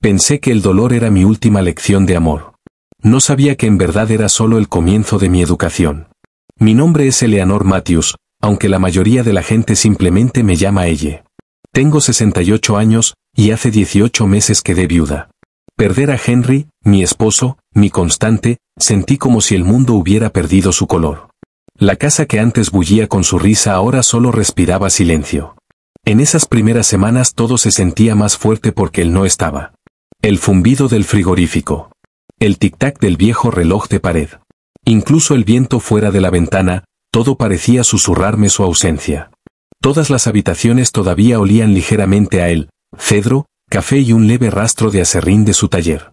Pensé que el dolor era mi última lección de amor. No sabía que en verdad era solo el comienzo de mi educación. Mi nombre es Eleanor Matthews, aunque la mayoría de la gente simplemente me llama Elle. Tengo 68 años, y hace 18 meses quedé viuda. Perder a Henry, mi esposo, mi constante, sentí como si el mundo hubiera perdido su color. La casa que antes bullía con su risa ahora solo respiraba silencio. En esas primeras semanas todo se sentía más fuerte porque él no estaba. El zumbido del frigorífico. El tic-tac del viejo reloj de pared. Incluso el viento fuera de la ventana, todo parecía susurrarme su ausencia. Todas las habitaciones todavía olían ligeramente a él, cedro, café y un leve rastro de aserrín de su taller.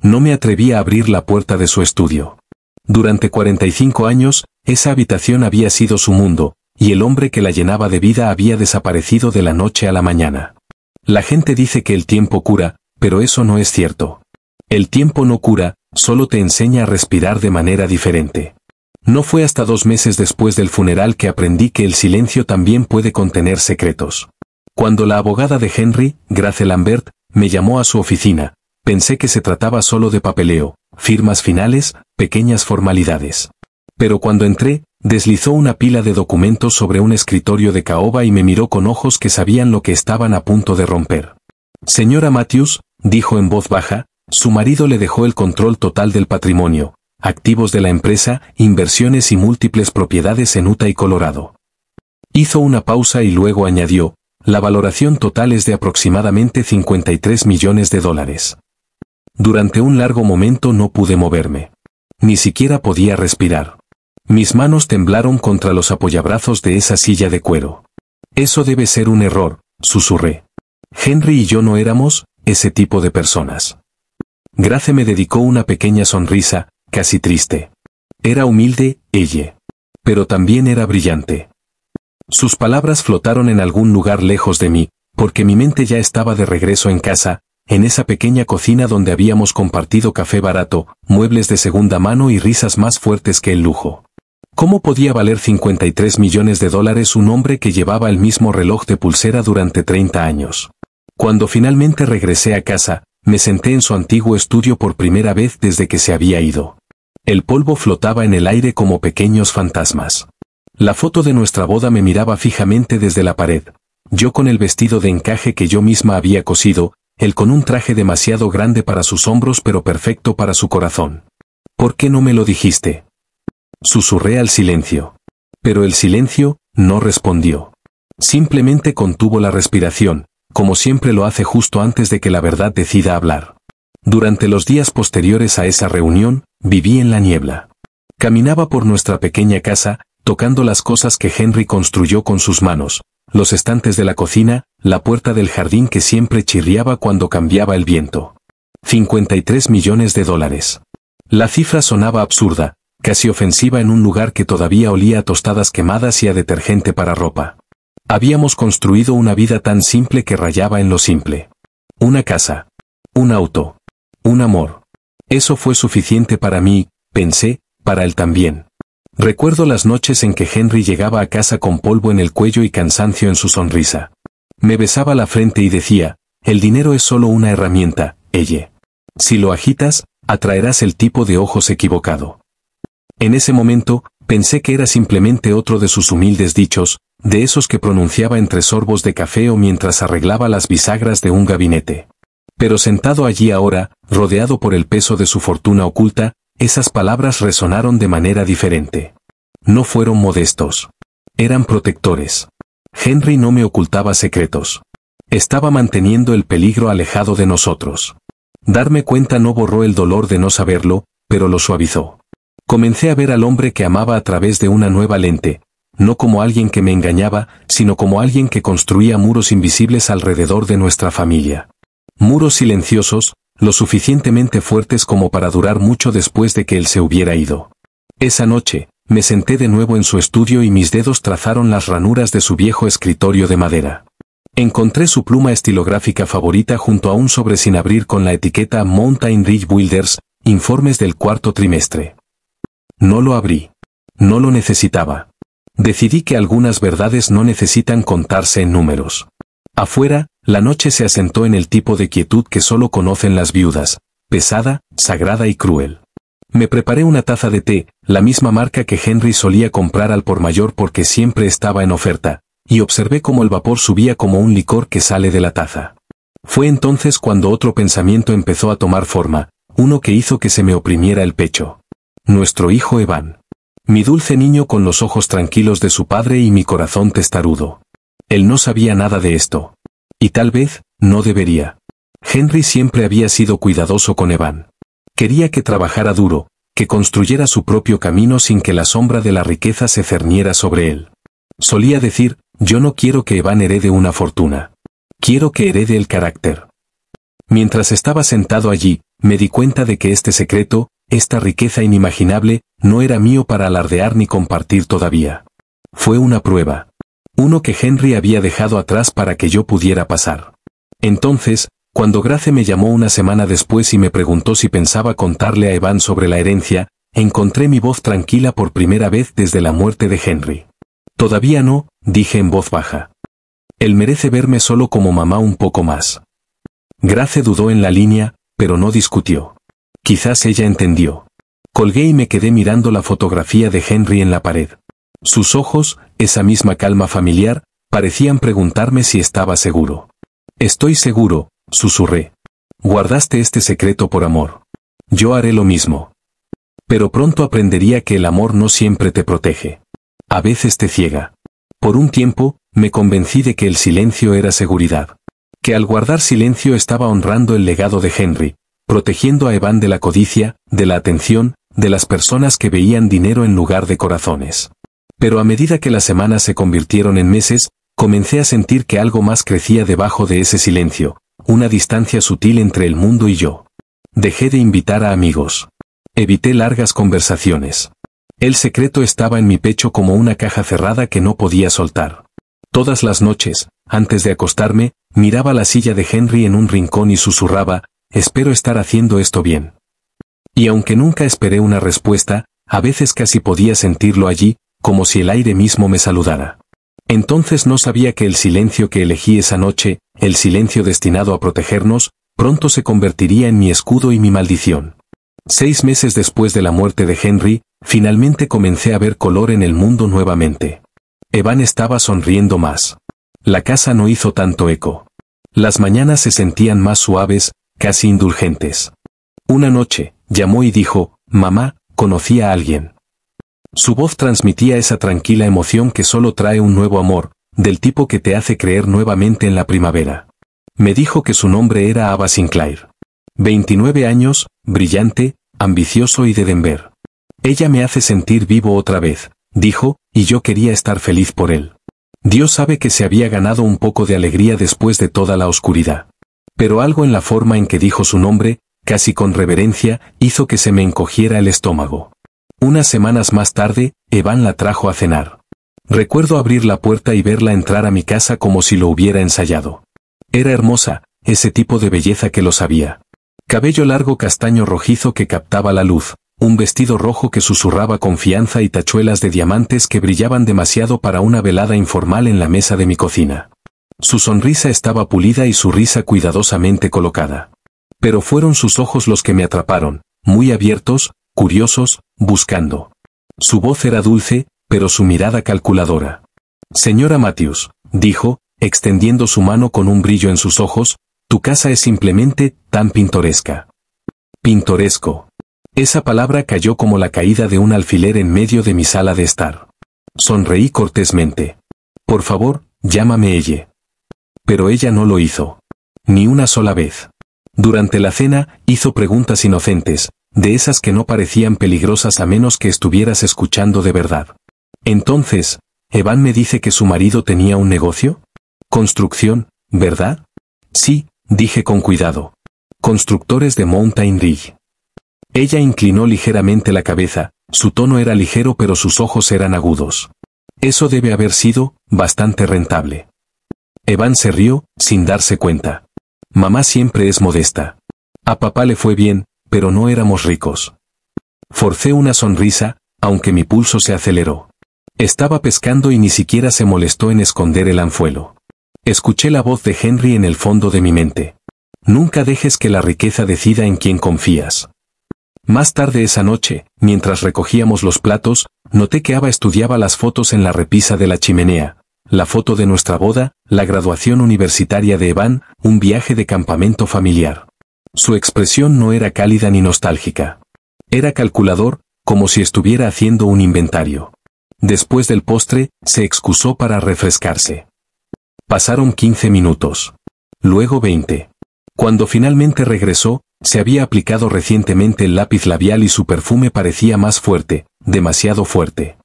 No me atreví a abrir la puerta de su estudio. Durante 45 años, esa habitación había sido su mundo, y el hombre que la llenaba de vida había desaparecido de la noche a la mañana. La gente dice que el tiempo cura, pero eso no es cierto. El tiempo no cura, solo te enseña a respirar de manera diferente. No fue hasta 2 meses después del funeral que aprendí que el silencio también puede contener secretos. Cuando la abogada de Henry, Grace Lambert, me llamó a su oficina, pensé que se trataba solo de papeleo, firmas finales, pequeñas formalidades. Pero cuando entré, deslizó una pila de documentos sobre un escritorio de caoba y me miró con ojos que sabían lo que estaban a punto de romper. Señora Matthews, dijo en voz baja, su marido le dejó el control total del patrimonio, activos de la empresa, inversiones y múltiples propiedades en Utah y Colorado. Hizo una pausa y luego añadió, la valoración total es de aproximadamente $53 millones. Durante un largo momento no pude moverme. Ni siquiera podía respirar. Mis manos temblaron contra los apoyabrazos de esa silla de cuero. Eso debe ser un error, susurré. Henry y yo no éramos ese tipo de personas. Grace me dedicó una pequeña sonrisa, casi triste. Era humilde, ella. Pero también era brillante. Sus palabras flotaron en algún lugar lejos de mí, porque mi mente ya estaba de regreso en casa, en esa pequeña cocina donde habíamos compartido café barato, muebles de segunda mano y risas más fuertes que el lujo. ¿Cómo podía valer $53 millones un hombre que llevaba el mismo reloj de pulsera durante 30 años? Cuando finalmente regresé a casa, me senté en su antiguo estudio por primera vez desde que se había ido. El polvo flotaba en el aire como pequeños fantasmas. La foto de nuestra boda me miraba fijamente desde la pared. Yo con el vestido de encaje que yo misma había cosido, él con un traje demasiado grande para sus hombros pero perfecto para su corazón. ¿Por qué no me lo dijiste? Susurré al silencio. Pero el silencio no respondió. Simplemente contuvo la respiración, como siempre lo hace justo antes de que la verdad decida hablar. Durante los días posteriores a esa reunión, viví en la niebla. Caminaba por nuestra pequeña casa, tocando las cosas que Henry construyó con sus manos, los estantes de la cocina, la puerta del jardín que siempre chirriaba cuando cambiaba el viento. $53 millones. La cifra sonaba absurda, casi ofensiva en un lugar que todavía olía a tostadas quemadas y a detergente para ropa. Habíamos construido una vida tan simple que rayaba en lo simple. Una casa. Un auto. Un amor. Eso fue suficiente para mí, pensé, para él también. Recuerdo las noches en que Henry llegaba a casa con polvo en el cuello y cansancio en su sonrisa. Me besaba la frente y decía, el dinero es solo una herramienta, ella. Si lo agitas, atraerás el tipo de ojos equivocado. En ese momento, pensé que era simplemente otro de sus humildes dichos, de esos que pronunciaba entre sorbos de café o mientras arreglaba las bisagras de un gabinete. Pero sentado allí ahora, rodeado por el peso de su fortuna oculta, esas palabras resonaron de manera diferente. No fueron modestos. Eran protectores. Henry no me ocultaba secretos. Estaba manteniendo el peligro alejado de nosotros. Darme cuenta no borró el dolor de no saberlo, pero lo suavizó. Comencé a ver al hombre que amaba a través de una nueva lente, no como alguien que me engañaba, sino como alguien que construía muros invisibles alrededor de nuestra familia. Muros silenciosos, lo suficientemente fuertes como para durar mucho después de que él se hubiera ido. Esa noche, me senté de nuevo en su estudio y mis dedos trazaron las ranuras de su viejo escritorio de madera. Encontré su pluma estilográfica favorita junto a un sobre sin abrir con la etiqueta Mountain Ridge Builders, informes del cuarto trimestre. No lo abrí. No lo necesitaba. Decidí que algunas verdades no necesitan contarse en números. Afuera, La noche se asentó en el tipo de quietud que solo conocen las viudas, pesada, sagrada y cruel. Me preparé una taza de té, la misma marca que Henry solía comprar al por mayor porque siempre estaba en oferta, y observé cómo el vapor subía como un licor que sale de la taza. Fue entonces cuando otro pensamiento empezó a tomar forma, uno que hizo que se me oprimiera el pecho. Nuestro hijo Evan. Mi dulce niño con los ojos tranquilos de su padre y mi corazón testarudo. Él no sabía nada de esto. Y tal vez, no debería. Henry siempre había sido cuidadoso con Evan. Quería que trabajara duro, que construyera su propio camino sin que la sombra de la riqueza se cerniera sobre él. Solía decir, yo no quiero que Evan herede una fortuna. Quiero que herede el carácter. Mientras estaba sentado allí, me di cuenta de que este secreto, esta riqueza inimaginable, no era mío para alardear ni compartir todavía. Fue una prueba. Uno que Henry había dejado atrás para que yo pudiera pasar. Entonces, cuando Grace me llamó una semana después y me preguntó si pensaba contarle a Evan sobre la herencia, encontré mi voz tranquila por primera vez desde la muerte de Henry. Todavía no, dije en voz baja. Él merece verme solo como mamá un poco más. Grace dudó en la línea, pero no discutió. Quizás ella entendió. Colgué y me quedé mirando la fotografía de Henry en la pared. Sus ojos, esa misma calma familiar, parecían preguntarme si estaba seguro. Estoy seguro, susurré. Guardaste este secreto por amor. Yo haré lo mismo. Pero pronto aprendería que el amor no siempre te protege. A veces te ciega. Por un tiempo, me convencí de que el silencio era seguridad. Que al guardar silencio estaba honrando el legado de Henry, protegiendo a Evan de la codicia, de la atención, de las personas que veían dinero en lugar de corazones. Pero a medida que las semanas se convirtieron en meses, comencé a sentir que algo más crecía debajo de ese silencio, una distancia sutil entre el mundo y yo. Dejé de invitar a amigos. Evité largas conversaciones. El secreto estaba en mi pecho como una caja cerrada que no podía soltar. Todas las noches, antes de acostarme, miraba la silla de Henry en un rincón y susurraba, espero estar haciendo esto bien. Y aunque nunca esperé una respuesta, a veces casi podía sentirlo allí, como si el aire mismo me saludara. Entonces no sabía que el silencio que elegí esa noche, el silencio destinado a protegernos, pronto se convertiría en mi escudo y mi maldición. 6 meses después de la muerte de Henry, finalmente comencé a ver color en el mundo nuevamente. Evan estaba sonriendo más. La casa no hizo tanto eco. Las mañanas se sentían más suaves, casi indulgentes. Una noche, llamó y dijo, mamá, conocí a alguien. Su voz transmitía esa tranquila emoción que solo trae un nuevo amor, del tipo que te hace creer nuevamente en la primavera. Me dijo que su nombre era Ava Sinclair. 29 años, brillante, ambicioso y de Denver. Ella me hace sentir vivo otra vez, dijo, y yo quería estar feliz por él. Dios sabe que se había ganado un poco de alegría después de toda la oscuridad. Pero algo en la forma en que dijo su nombre, casi con reverencia, hizo que se me encogiera el estómago. Unas semanas más tarde, Evan la trajo a cenar. Recuerdo abrir la puerta y verla entrar a mi casa como si lo hubiera ensayado. Era hermosa, ese tipo de belleza que lo sabía. Cabello largo castaño rojizo que captaba la luz, un vestido rojo que susurraba confianza y tachuelas de diamantes que brillaban demasiado para una velada informal en la mesa de mi cocina. Su sonrisa estaba pulida y su risa cuidadosamente colocada. Pero fueron sus ojos los que me atraparon, muy abiertos, curiosos, buscando. Su voz era dulce, pero su mirada calculadora. Señora Matthews, dijo, extendiendo su mano con un brillo en sus ojos, tu casa es simplemente tan pintoresca. Pintoresco. Esa palabra cayó como la caída de un alfiler en medio de mi sala de estar. Sonreí cortésmente. Por favor, llámame ella. Pero ella no lo hizo. Ni una sola vez. Durante la cena, hizo preguntas inocentes, de esas que no parecían peligrosas a menos que estuvieras escuchando de verdad. Entonces, ¿Evan me dice que su marido tenía un negocio? Construcción, ¿verdad? Sí, dije con cuidado. Constructores de Mountain Ridge. Ella inclinó ligeramente la cabeza, su tono era ligero pero sus ojos eran agudos. Eso debe haber sido bastante rentable. Evan se rió, sin darse cuenta. Mamá siempre es modesta. A papá le fue bien, pero no éramos ricos. Forcé una sonrisa, aunque mi pulso se aceleró. Estaba pescando y ni siquiera se molestó en esconder el anzuelo. Escuché la voz de Henry en el fondo de mi mente. Nunca dejes que la riqueza decida en quién confías. Más tarde esa noche, mientras recogíamos los platos, noté que Ava estudiaba las fotos en la repisa de la chimenea. La foto de nuestra boda, la graduación universitaria de Evan, un viaje de campamento familiar. Su expresión no era cálida ni nostálgica. Era calculador, como si estuviera haciendo un inventario. Después del postre, se excusó para refrescarse. Pasaron 15 minutos. Luego 20. Cuando finalmente regresó, se había aplicado recientemente el lápiz labial y su perfume parecía más fuerte, demasiado fuerte.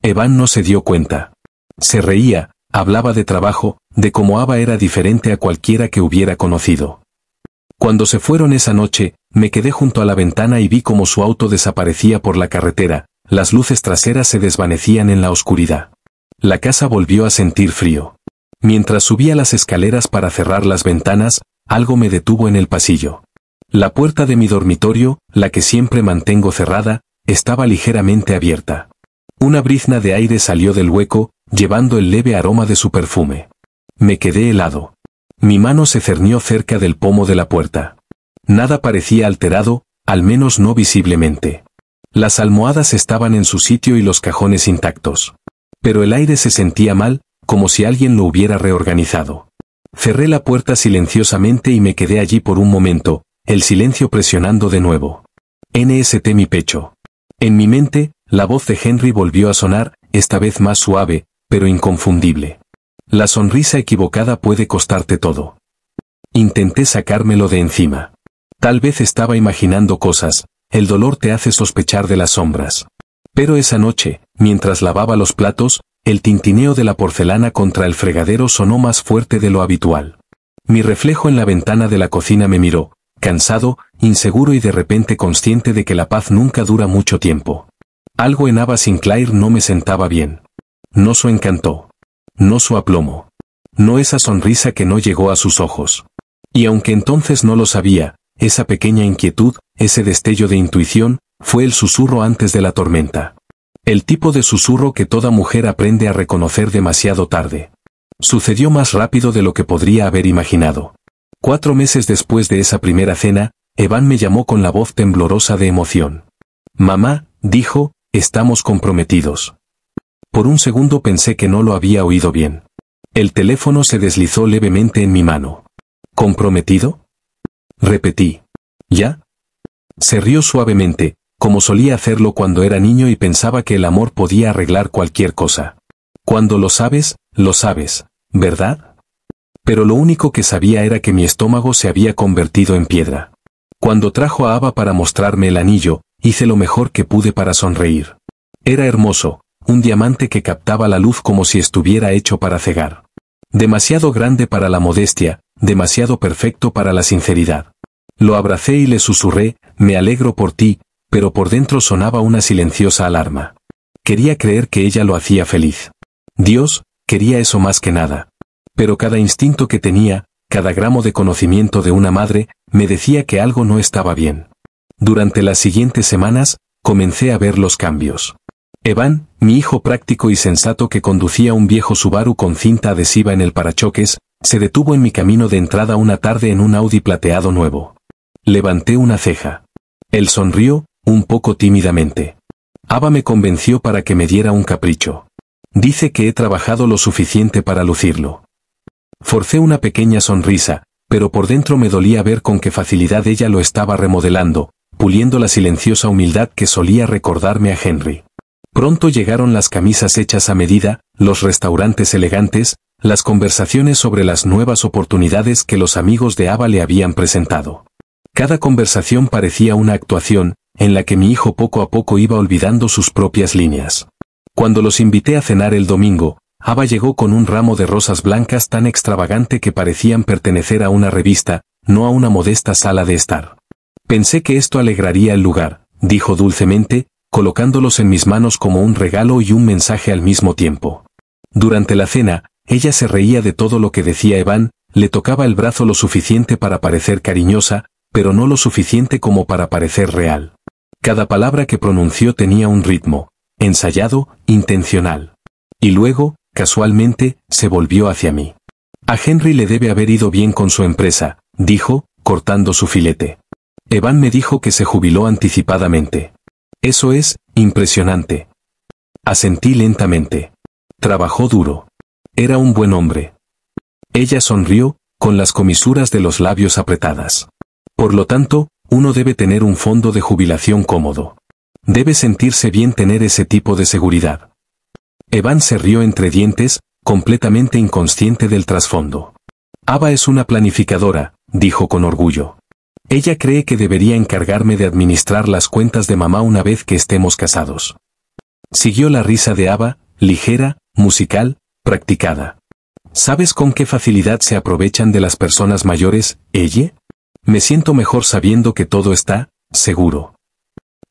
Evan no se dio cuenta. Se reía, hablaba de trabajo, de cómo Ava era diferente a cualquiera que hubiera conocido. Cuando se fueron esa noche, me quedé junto a la ventana y vi cómo su auto desaparecía por la carretera, las luces traseras se desvanecían en la oscuridad. La casa volvió a sentir frío. Mientras subía las escaleras para cerrar las ventanas, algo me detuvo en el pasillo. La puerta de mi dormitorio, la que siempre mantengo cerrada, estaba ligeramente abierta. Una brizna de aire salió del hueco, llevando el leve aroma de su perfume. Me quedé helado. Mi mano se cernió cerca del pomo de la puerta. Nada parecía alterado, al menos no visiblemente. Las almohadas estaban en su sitio y los cajones intactos. Pero el aire se sentía mal, como si alguien lo hubiera reorganizado. Cerré la puerta silenciosamente y me quedé allí por un momento, el silencio presionando de nuevo. NST mi pecho. En mi mente, la voz de Henry volvió a sonar, esta vez más suave, pero inconfundible. La sonrisa equivocada puede costarte todo. Intenté sacármelo de encima. Tal vez estaba imaginando cosas, el dolor te hace sospechar de las sombras. Pero esa noche, mientras lavaba los platos, el tintineo de la porcelana contra el fregadero sonó más fuerte de lo habitual. Mi reflejo en la ventana de la cocina me miró, cansado, inseguro y de repente consciente de que la paz nunca dura mucho tiempo. Algo en Ava Sinclair no me sentaba bien. No su encanto. No su aplomo. No esa sonrisa que no llegó a sus ojos. Y aunque entonces no lo sabía, esa pequeña inquietud, ese destello de intuición, fue el susurro antes de la tormenta. El tipo de susurro que toda mujer aprende a reconocer demasiado tarde. Sucedió más rápido de lo que podría haber imaginado. 4 meses después de esa primera cena, Evan me llamó con la voz temblorosa de emoción. Mamá, dijo, estamos comprometidos. Por un segundo pensé que no lo había oído bien. El teléfono se deslizó levemente en mi mano. ¿Comprometido? Repetí. ¿Ya? Se rió suavemente, como solía hacerlo cuando era niño y pensaba que el amor podía arreglar cualquier cosa. Cuando lo sabes, ¿verdad? Pero lo único que sabía era que mi estómago se había convertido en piedra. Cuando trajo a Ava para mostrarme el anillo, hice lo mejor que pude para sonreír. Era hermoso, un diamante que captaba la luz como si estuviera hecho para cegar. Demasiado grande para la modestia, demasiado perfecto para la sinceridad. Lo abracé y le susurré, me alegro por ti, pero por dentro sonaba una silenciosa alarma. Quería creer que ella lo hacía feliz. Dios, quería eso más que nada. Pero cada instinto que tenía, cada gramo de conocimiento de una madre, me decía que algo no estaba bien. Durante las siguientes semanas, comencé a ver los cambios. Evan, mi hijo práctico y sensato que conducía un viejo Subaru con cinta adhesiva en el parachoques, se detuvo en mi camino de entrada una tarde en un Audi plateado nuevo. Levanté una ceja. Él sonrió, un poco tímidamente. Ava me convenció para que me diera un capricho. Dice que he trabajado lo suficiente para lucirlo. Forcé una pequeña sonrisa, pero por dentro me dolía ver con qué facilidad ella lo estaba remodelando, puliendo la silenciosa humildad que solía recordarme a Henry. Pronto llegaron las camisas hechas a medida, los restaurantes elegantes, las conversaciones sobre las nuevas oportunidades que los amigos de Ava le habían presentado. Cada conversación parecía una actuación, en la que mi hijo poco a poco iba olvidando sus propias líneas. Cuando los invité a cenar el domingo, Ava llegó con un ramo de rosas blancas tan extravagante que parecían pertenecer a una revista, no a una modesta sala de estar. Pensé que esto alegraría el lugar, dijo dulcemente, colocándolos en mis manos como un regalo y un mensaje al mismo tiempo. Durante la cena, ella se reía de todo lo que decía Evan, le tocaba el brazo lo suficiente para parecer cariñosa, pero no lo suficiente como para parecer real. Cada palabra que pronunció tenía un ritmo, ensayado, intencional. Y luego, casualmente, se volvió hacia mí. A Henry le debe haber ido bien con su empresa, dijo, cortando su filete. Evan me dijo que se jubiló anticipadamente. Eso es impresionante. Asentí lentamente. Trabajó duro. Era un buen hombre. Ella sonrió, con las comisuras de los labios apretadas. Por lo tanto, uno debe tener un fondo de jubilación cómodo. Debe sentirse bien tener ese tipo de seguridad. Evan se rió entre dientes, completamente inconsciente del trasfondo. Ava es una planificadora, dijo con orgullo. Ella cree que debería encargarme de administrar las cuentas de mamá una vez que estemos casados. Siguió la risa de Ava, ligera, musical, practicada. ¿Sabes con qué facilidad se aprovechan de las personas mayores, ella? Me siento mejor sabiendo que todo está seguro.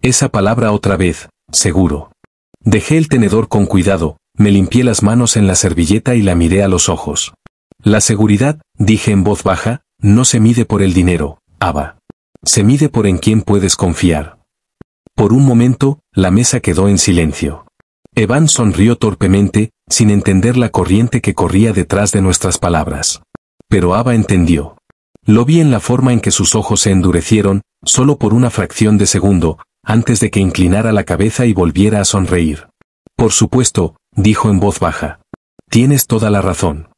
Esa palabra otra vez, seguro. Dejé el tenedor con cuidado, me limpié las manos en la servilleta y la miré a los ojos. La seguridad, dije en voz baja, no se mide por el dinero, Ava. Se mide por en quién puedes confiar. Por un momento, la mesa quedó en silencio. Evan sonrió torpemente, sin entender la corriente que corría detrás de nuestras palabras. Pero Ava entendió. Lo vi en la forma en que sus ojos se endurecieron, solo por una fracción de segundo, antes de que inclinara la cabeza y volviera a sonreír. Por supuesto, dijo en voz baja. Tienes toda la razón.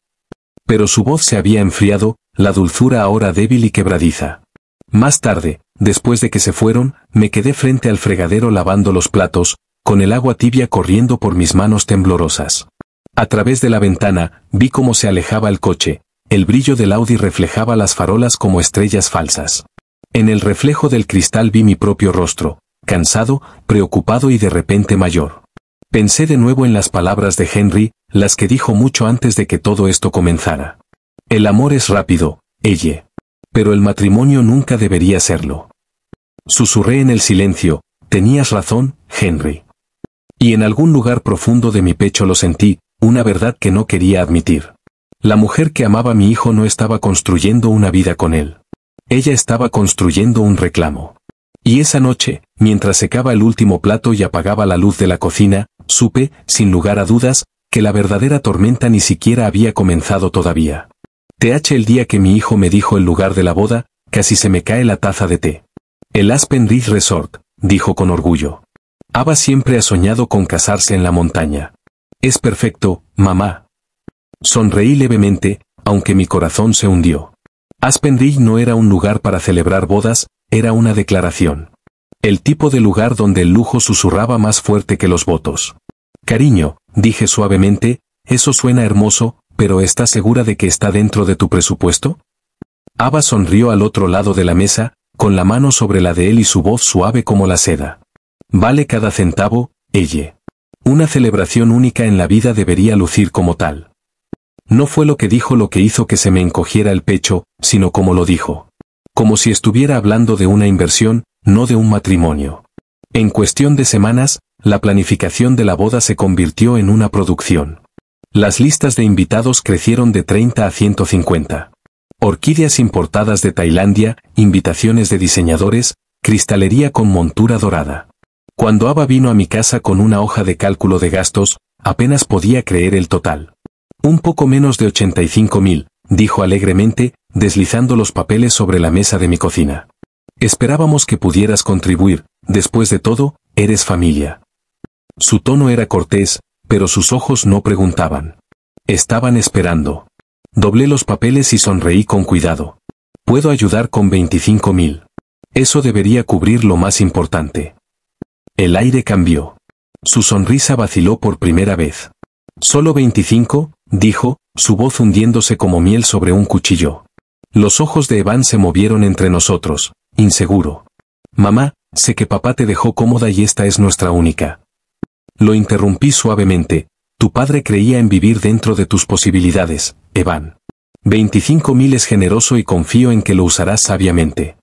Pero su voz se había enfriado, la dulzura ahora débil y quebradiza. Más tarde, después de que se fueron, me quedé frente al fregadero lavando los platos, con el agua tibia corriendo por mis manos temblorosas. A través de la ventana, vi cómo se alejaba el coche, el brillo del Audi reflejaba las farolas como estrellas falsas. En el reflejo del cristal vi mi propio rostro, cansado, preocupado y de repente mayor. Pensé de nuevo en las palabras de Henry, las que dijo mucho antes de que todo esto comenzara. El amor es rápido, ella. Pero el matrimonio nunca debería serlo. Susurré en el silencio, tenías razón, Henry. Y en algún lugar profundo de mi pecho lo sentí, una verdad que no quería admitir. La mujer que amaba a mi hijo no estaba construyendo una vida con él. Ella estaba construyendo un reclamo. Y esa noche, mientras secaba el último plato y apagaba la luz de la cocina, supe, sin lugar a dudas, que la verdadera tormenta ni siquiera había comenzado todavía. El día que mi hijo me dijo el lugar de la boda, casi se me cae la taza de té. El Aspen Ridge Resort, dijo con orgullo. Ava siempre ha soñado con casarse en la montaña. Es perfecto, mamá. Sonreí levemente, aunque mi corazón se hundió. Aspen Ridge no era un lugar para celebrar bodas, era una declaración. El tipo de lugar donde el lujo susurraba más fuerte que los votos. Cariño, dije suavemente, eso suena hermoso, pero ¿estás segura de que está dentro de tu presupuesto? Ava sonrió al otro lado de la mesa, con la mano sobre la de él y su voz suave como la seda. Vale cada centavo, ella. Una celebración única en la vida debería lucir como tal. No fue lo que dijo lo que hizo que se me encogiera el pecho, sino como lo dijo. Como si estuviera hablando de una inversión, no de un matrimonio. En cuestión de semanas, la planificación de la boda se convirtió en una producción. Las listas de invitados crecieron de 30 a 150. Orquídeas importadas de Tailandia, invitaciones de diseñadores, cristalería con montura dorada. Cuando Ava vino a mi casa con una hoja de cálculo de gastos, apenas podía creer el total. Un poco menos de 85.000, dijo alegremente, deslizando los papeles sobre la mesa de mi cocina. Esperábamos que pudieras contribuir, después de todo, eres familia. Su tono era cortés, pero sus ojos no preguntaban. Estaban esperando. Doblé los papeles y sonreí con cuidado. Puedo ayudar con 25.000. Eso debería cubrir lo más importante. El aire cambió. Su sonrisa vaciló por primera vez. ¿Solo 25? Dijo, su voz hundiéndose como miel sobre un cuchillo. Los ojos de Evan se movieron entre nosotros, inseguro. Mamá, sé que papá te dejó cómoda y esta es nuestra única. Lo interrumpí suavemente. Tu padre creía en vivir dentro de tus posibilidades, Evan. 25.000 es generoso y confío en que lo usarás sabiamente.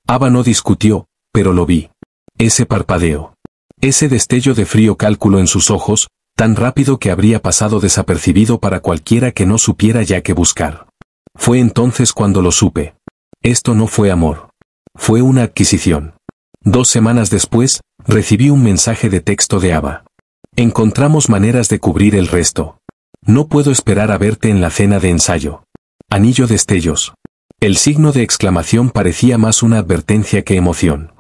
Ava no discutió, pero lo vi. Ese parpadeo. Ese destello de frío cálculo en sus ojos, tan rápido que habría pasado desapercibido para cualquiera que no supiera ya qué buscar. Fue entonces cuando lo supe. Esto no fue amor. Fue una adquisición. 2 semanas después, recibí un mensaje de texto de Ava. Encontramos maneras de cubrir el resto. No puedo esperar a verte en la cena de ensayo. Anillo destellos. El signo de exclamación parecía más una advertencia que emoción.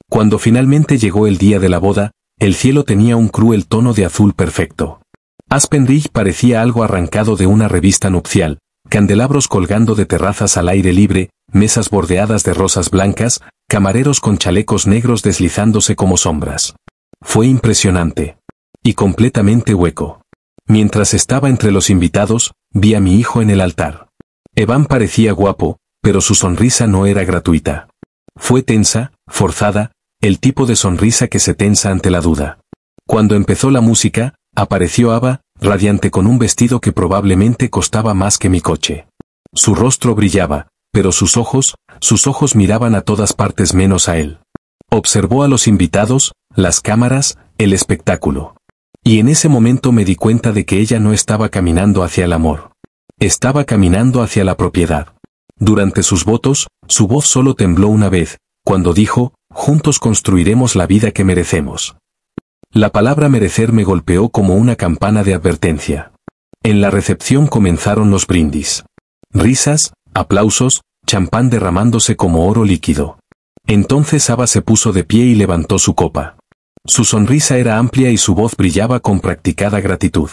Cuando finalmente llegó el día de la boda, el cielo tenía un cruel tono de azul perfecto. Aspen Ridge parecía algo arrancado de una revista nupcial, candelabros colgando de terrazas al aire libre, mesas bordeadas de rosas blancas, camareros con chalecos negros deslizándose como sombras. Fue impresionante. Y completamente hueco. Mientras estaba entre los invitados, vi a mi hijo en el altar. Evan parecía guapo, pero su sonrisa no era gratuita. Fue tensa, forzada, el tipo de sonrisa que se tensa ante la duda. Cuando empezó la música, apareció Ava, radiante con un vestido que probablemente costaba más que mi coche. Su rostro brillaba, pero sus ojos miraban a todas partes menos a él. Observó a los invitados, las cámaras, el espectáculo. Y en ese momento me di cuenta de que ella no estaba caminando hacia el amor. Estaba caminando hacia la propiedad. Durante sus votos, su voz solo tembló una vez, cuando dijo, juntos construiremos la vida que merecemos. La palabra merecer me golpeó como una campana de advertencia. En la recepción comenzaron los brindis. Risas, aplausos, champán derramándose como oro líquido. Entonces Ava se puso de pie y levantó su copa. Su sonrisa era amplia y su voz brillaba con practicada gratitud.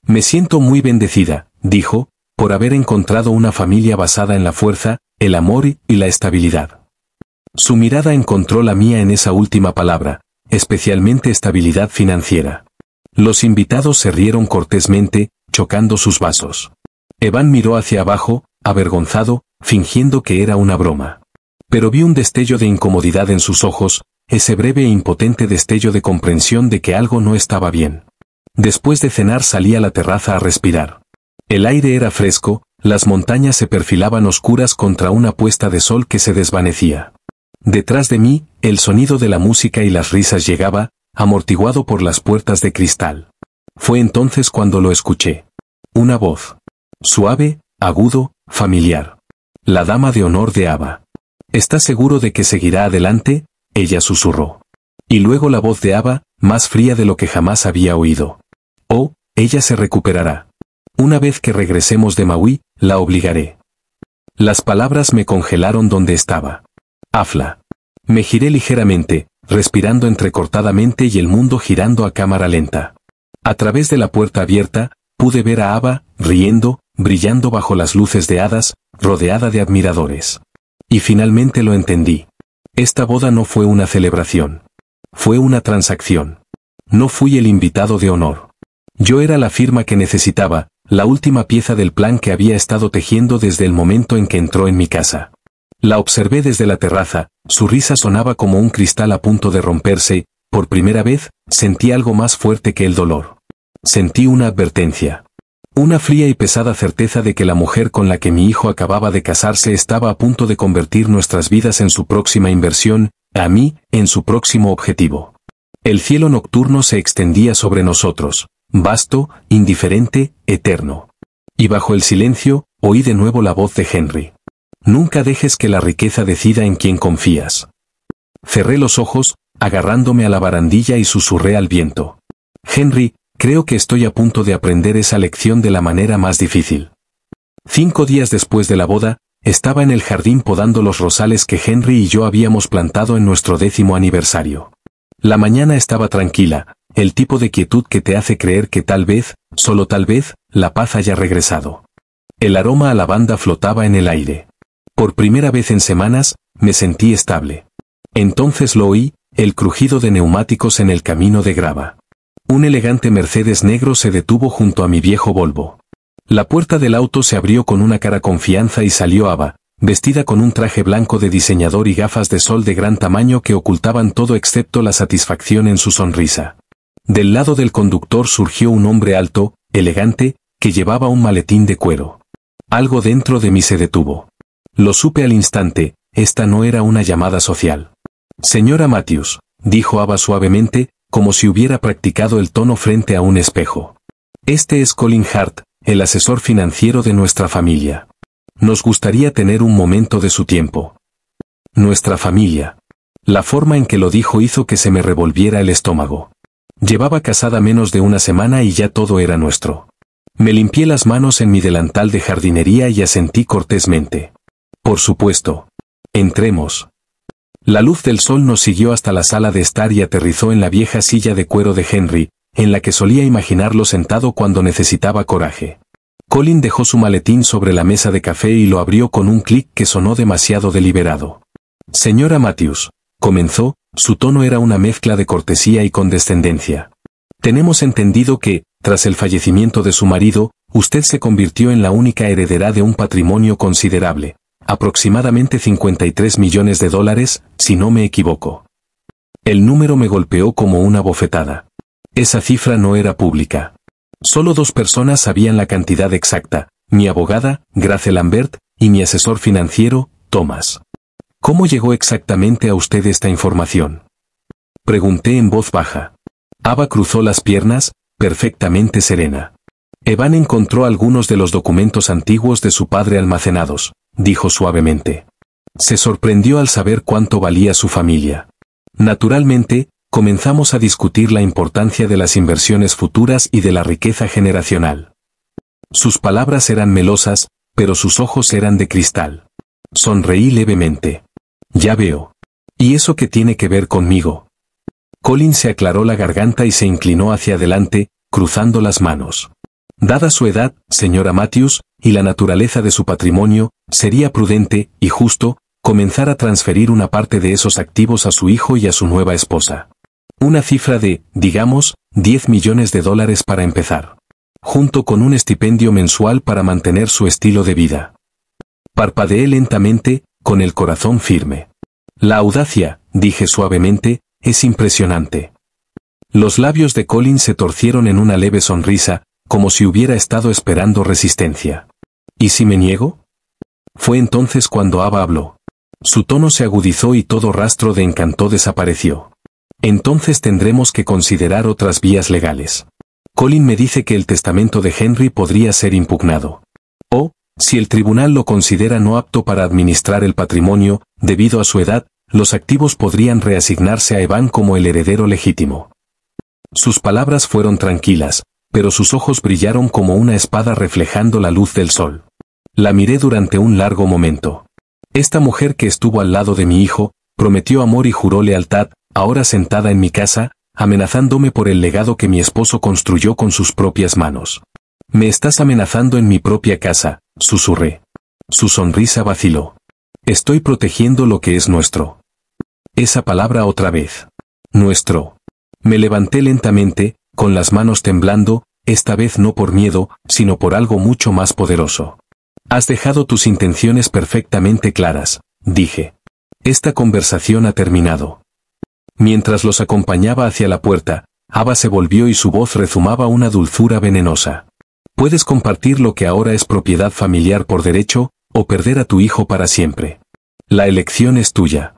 Me siento muy bendecida, dijo, por haber encontrado una familia basada en la fuerza, el amor y la estabilidad. Su mirada encontró la mía en esa última palabra, especialmente estabilidad financiera. Los invitados se rieron cortésmente, chocando sus vasos. Evan miró hacia abajo, avergonzado, fingiendo que era una broma. Pero vi un destello de incomodidad en sus ojos, ese breve e impotente destello de comprensión de que algo no estaba bien. Después de cenar salí a la terraza a respirar. El aire era fresco, las montañas se perfilaban oscuras contra una puesta de sol que se desvanecía. Detrás de mí, el sonido de la música y las risas llegaba, amortiguado por las puertas de cristal. Fue entonces cuando lo escuché. Una voz. Suave, agudo, familiar. La dama de honor de Ava. ¿Estás seguro de que seguirá adelante? Ella susurró. Y luego la voz de Ava, más fría de lo que jamás había oído. Oh, ella se recuperará. Una vez que regresemos de Maui, la obligaré. Las palabras me congelaron donde estaba. Afla. Me giré ligeramente, respirando entrecortadamente y el mundo girando a cámara lenta. A través de la puerta abierta, pude ver a Ava, riendo, brillando bajo las luces de hadas, rodeada de admiradores. Y finalmente lo entendí. Esta boda no fue una celebración. Fue una transacción. No fui el invitado de honor. Yo era la firma que necesitaba, la última pieza del plan que había estado tejiendo desde el momento en que entró en mi casa. La observé desde la terraza, su risa sonaba como un cristal a punto de romperse, por primera vez, sentí algo más fuerte que el dolor. Sentí una advertencia. Una fría y pesada certeza de que la mujer con la que mi hijo acababa de casarse estaba a punto de convertir nuestras vidas en su próxima inversión, a mí, en su próximo objetivo. El cielo nocturno se extendía sobre nosotros, vasto, indiferente, eterno. Y bajo el silencio, oí de nuevo la voz de Henry. Nunca dejes que la riqueza decida en quién confías. Cerré los ojos, agarrándome a la barandilla y susurré al viento. Henry, creo que estoy a punto de aprender esa lección de la manera más difícil. 5 días después de la boda, estaba en el jardín podando los rosales que Henry y yo habíamos plantado en nuestro 10º aniversario. La mañana estaba tranquila, el tipo de quietud que te hace creer que tal vez, solo tal vez, la paz haya regresado. El aroma a lavanda flotaba en el aire. Por primera vez en semanas, me sentí estable. Entonces lo oí, el crujido de neumáticos en el camino de grava. Un elegante Mercedes negro se detuvo junto a mi viejo Volvo. La puerta del auto se abrió con una cara confianza y salió Ava, vestida con un traje blanco de diseñador y gafas de sol de gran tamaño que ocultaban todo excepto la satisfacción en su sonrisa. Del lado del conductor surgió un hombre alto, elegante, que llevaba un maletín de cuero. Algo dentro de mí se detuvo. Lo supe al instante, esta no era una llamada social. Señora Matthews, dijo Ava suavemente, como si hubiera practicado el tono frente a un espejo. Este es Colin Hart, el asesor financiero de nuestra familia. Nos gustaría tener un momento de su tiempo. Nuestra familia. La forma en que lo dijo hizo que se me revolviera el estómago. Llevaba casada menos de una semana y ya todo era nuestro. Me limpié las manos en mi delantal de jardinería y asentí cortésmente. Por supuesto. Entremos. La luz del sol nos siguió hasta la sala de estar y aterrizó en la vieja silla de cuero de Henry, en la que solía imaginarlo sentado cuando necesitaba coraje. Colin dejó su maletín sobre la mesa de café y lo abrió con un clic que sonó demasiado deliberado. Señora Matthews, comenzó, su tono era una mezcla de cortesía y condescendencia. Tenemos entendido que, tras el fallecimiento de su marido, usted se convirtió en la única heredera de un patrimonio considerable, aproximadamente $53 millones, si no me equivoco. El número me golpeó como una bofetada. Esa cifra no era pública. Solo 2 personas sabían la cantidad exacta, mi abogada, Grace Lambert, y mi asesor financiero, Thomas. ¿Cómo llegó exactamente a usted esta información? Pregunté en voz baja. Ava cruzó las piernas, perfectamente serena. Evan encontró algunos de los documentos antiguos de su padre almacenados, dijo suavemente. Se sorprendió al saber cuánto valía su familia. Naturalmente, comenzamos a discutir la importancia de las inversiones futuras y de la riqueza generacional. Sus palabras eran melosas, pero sus ojos eran de cristal. Sonreí levemente. Ya veo. ¿Y eso qué tiene que ver conmigo? Colin se aclaró la garganta y se inclinó hacia adelante, cruzando las manos. Dada su edad, señora Matthews, y la naturaleza de su patrimonio, sería prudente, y justo, comenzar a transferir una parte de esos activos a su hijo y a su nueva esposa. Una cifra de, digamos, $10 millones para empezar. Junto con un estipendio mensual para mantener su estilo de vida. Parpadeé lentamente, con el corazón firme. La audacia, dije suavemente, es impresionante. Los labios de Colin se torcieron en una leve sonrisa, como si hubiera estado esperando resistencia. ¿Y si me niego? Fue entonces cuando Ava habló. Su tono se agudizó y todo rastro de encanto desapareció. Entonces tendremos que considerar otras vías legales. Colin me dice que el testamento de Henry podría ser impugnado. O, si el tribunal lo considera no apto para administrar el patrimonio, debido a su edad, los activos podrían reasignarse a Evan como el heredero legítimo. Sus palabras fueron tranquilas, pero sus ojos brillaron como una espada reflejando la luz del sol. La miré durante un largo momento. Esta mujer que estuvo al lado de mi hijo, prometió amor y juró lealtad, ahora sentada en mi casa, amenazándome por el legado que mi esposo construyó con sus propias manos. Me estás amenazando en mi propia casa, susurré. Su sonrisa vaciló. Estoy protegiendo lo que es nuestro. Esa palabra otra vez. Nuestro. Me levanté lentamente, con las manos temblando, esta vez no por miedo, sino por algo mucho más poderoso. Has dejado tus intenciones perfectamente claras, dije. Esta conversación ha terminado. Mientras los acompañaba hacia la puerta, Ava se volvió y su voz rezumaba una dulzura venenosa. Puedes compartir lo que ahora es propiedad familiar por derecho, o perder a tu hijo para siempre. La elección es tuya.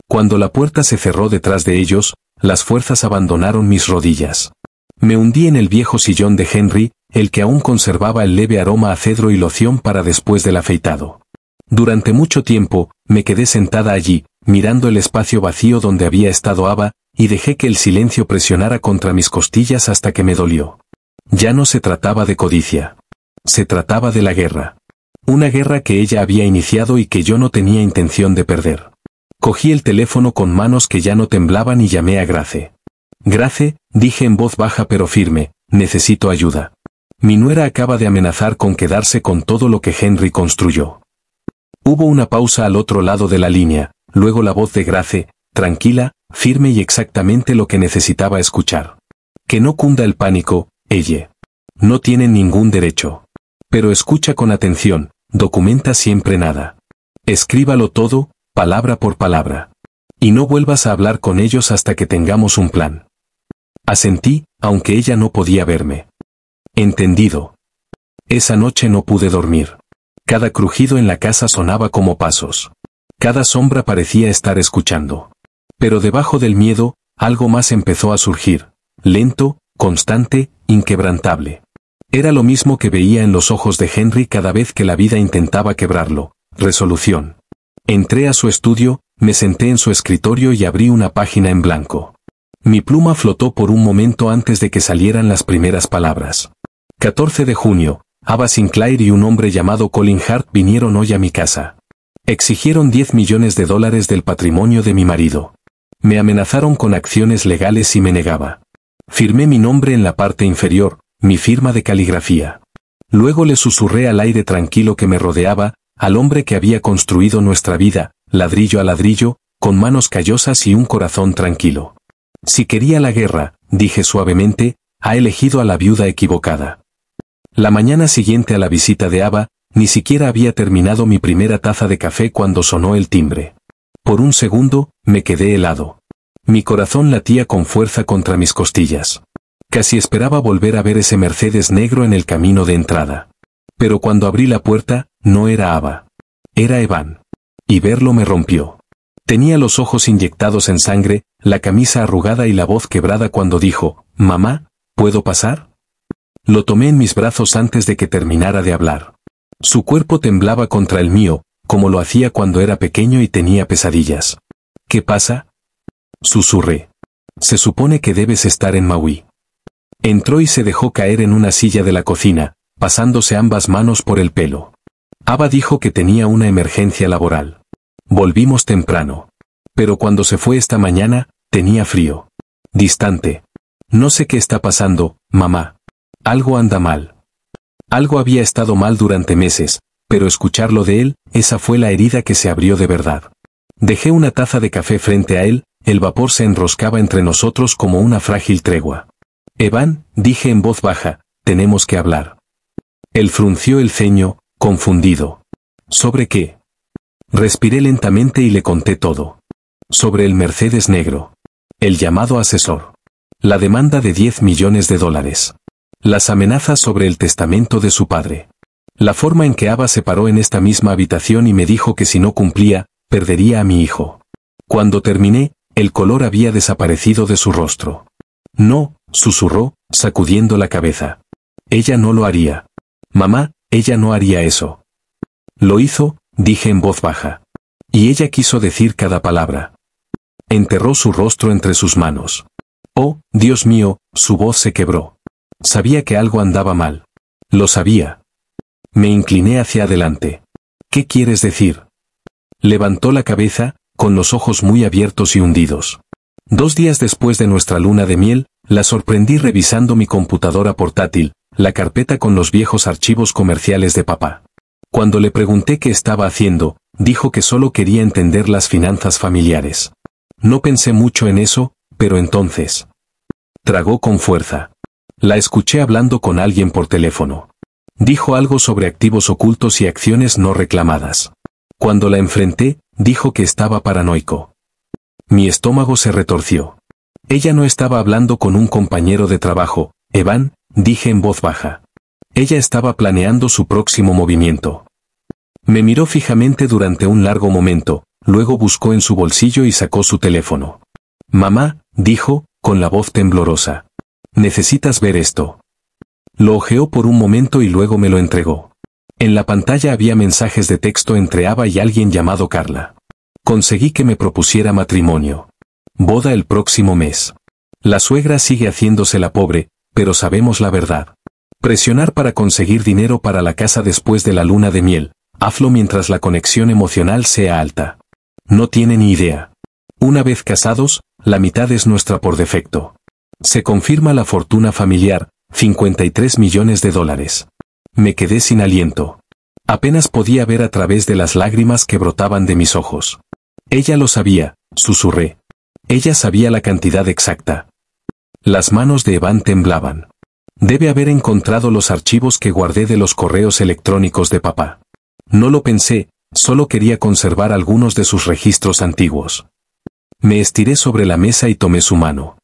Cuando la puerta se cerró detrás de ellos, las fuerzas abandonaron mis rodillas. Me hundí en el viejo sillón de Henry, el que aún conservaba el leve aroma a cedro y loción para después del afeitado. Durante mucho tiempo, me quedé sentada allí, mirando el espacio vacío donde había estado Ava, y dejé que el silencio presionara contra mis costillas hasta que me dolió. Ya no se trataba de codicia. Se trataba de la guerra. Una guerra que ella había iniciado y que yo no tenía intención de perder. Cogí el teléfono con manos que ya no temblaban y llamé a Grace. Grace, dije en voz baja pero firme, necesito ayuda. Mi nuera acaba de amenazar con quedarse con todo lo que Henry construyó. Hubo una pausa al otro lado de la línea, luego la voz de Grace, tranquila, firme y exactamente lo que necesitaba escuchar. Que no cunda el pánico, ella. No tienen ningún derecho. Pero escucha con atención, documenta siempre nada. Escríbalo todo, palabra por palabra. Y no vuelvas a hablar con ellos hasta que tengamos un plan. Asentí, aunque ella no podía verme. Entendido. Esa noche no pude dormir. Cada crujido en la casa sonaba como pasos. Cada sombra parecía estar escuchando. Pero debajo del miedo, algo más empezó a surgir. Lento, constante, inquebrantable. Era lo mismo que veía en los ojos de Henry cada vez que la vida intentaba quebrarlo. Resolución. Entré a su estudio, me senté en su escritorio y abrí una página en blanco. Mi pluma flotó por un momento antes de que salieran las primeras palabras. 14 de junio, Ava Sinclair y un hombre llamado Colin Hart vinieron hoy a mi casa. Exigieron $10 millones del patrimonio de mi marido. Me amenazaron con acciones legales si me negaba. Firmé mi nombre en la parte inferior, mi firma de caligrafía. Luego le susurré al aire tranquilo que me rodeaba, al hombre que había construido nuestra vida, ladrillo a ladrillo, con manos callosas y un corazón tranquilo. Si quería la guerra, dije suavemente, ha elegido a la viuda equivocada. La mañana siguiente a la visita de Ava, ni siquiera había terminado mi primera taza de café cuando sonó el timbre. Por un segundo, me quedé helado. Mi corazón latía con fuerza contra mis costillas. Casi esperaba volver a ver ese Mercedes negro en el camino de entrada. Pero cuando abrí la puerta, no era Ava. Era Evan. Y verlo me rompió. Tenía los ojos inyectados en sangre, la camisa arrugada y la voz quebrada cuando dijo, «Mamá, ¿puedo pasar?». Lo tomé en mis brazos antes de que terminara de hablar. Su cuerpo temblaba contra el mío, como lo hacía cuando era pequeño y tenía pesadillas. «¿Qué pasa?», susurré. «Se supone que debes estar en Maui». Entró y se dejó caer en una silla de la cocina, pasándose ambas manos por el pelo. Ava dijo que tenía una emergencia laboral. Volvimos temprano. Pero cuando se fue esta mañana, tenía frío. Distante. «No sé qué está pasando, mamá. Algo anda mal». Algo había estado mal durante meses, pero escucharlo de él, esa fue la herida que se abrió de verdad. Dejé una taza de café frente a él, el vapor se enroscaba entre nosotros como una frágil tregua. «Evan», dije en voz baja, «tenemos que hablar». Él frunció el ceño, confundido. «¿Sobre qué?». Respiré lentamente y le conté todo. Sobre el Mercedes negro. El llamado asesor. La demanda de $10 millones. Las amenazas sobre el testamento de su padre. La forma en que Ava se paró en esta misma habitación y me dijo que si no cumplía, perdería a mi hijo. Cuando terminé, el color había desaparecido de su rostro. «No», susurró, sacudiendo la cabeza. «Ella no lo haría. Mamá, ella no haría eso». «Lo hizo», dije en voz baja. Y ella quiso decir cada palabra. Enterró su rostro entre sus manos. «Oh, Dios mío», su voz se quebró. Sabía que algo andaba mal. Lo sabía. Me incliné hacia adelante. «¿Qué quieres decir?». Levantó la cabeza, con los ojos muy abiertos y hundidos. 2 días después de nuestra luna de miel, la sorprendí revisando mi computadora portátil, la carpeta con los viejos archivos comerciales de papá. Cuando le pregunté qué estaba haciendo, dijo que solo quería entender las finanzas familiares. No pensé mucho en eso, pero entonces. Tragó con fuerza. La escuché hablando con alguien por teléfono. Dijo algo sobre activos ocultos y acciones no reclamadas. Cuando la enfrenté, dijo que estaba paranoico. Mi estómago se retorció. Ella no estaba hablando con un compañero de trabajo, Evan, dije en voz baja. Ella estaba planeando su próximo movimiento. Me miró fijamente durante un largo momento, luego buscó en su bolsillo y sacó su teléfono. «Mamá», dijo, con la voz temblorosa. «Necesitas ver esto». Lo hojeó por un momento y luego me lo entregó. En la pantalla había mensajes de texto entre Ava y alguien llamado Carla. Conseguí que me propusiera matrimonio. Boda el próximo mes. La suegra sigue haciéndose la pobre, pero sabemos la verdad. Presionar para conseguir dinero para la casa después de la luna de miel. Hazlo mientras la conexión emocional sea alta. No tiene ni idea. Una vez casados, la mitad es nuestra por defecto. Se confirma la fortuna familiar, $53 millones. Me quedé sin aliento. Apenas podía ver a través de las lágrimas que brotaban de mis ojos. Ella lo sabía, susurré. Ella sabía la cantidad exacta. Las manos de Evan temblaban. Debe haber encontrado los archivos que guardé de los correos electrónicos de papá. No lo pensé, solo quería conservar algunos de sus registros antiguos. Me estiré sobre la mesa y tomé su mano.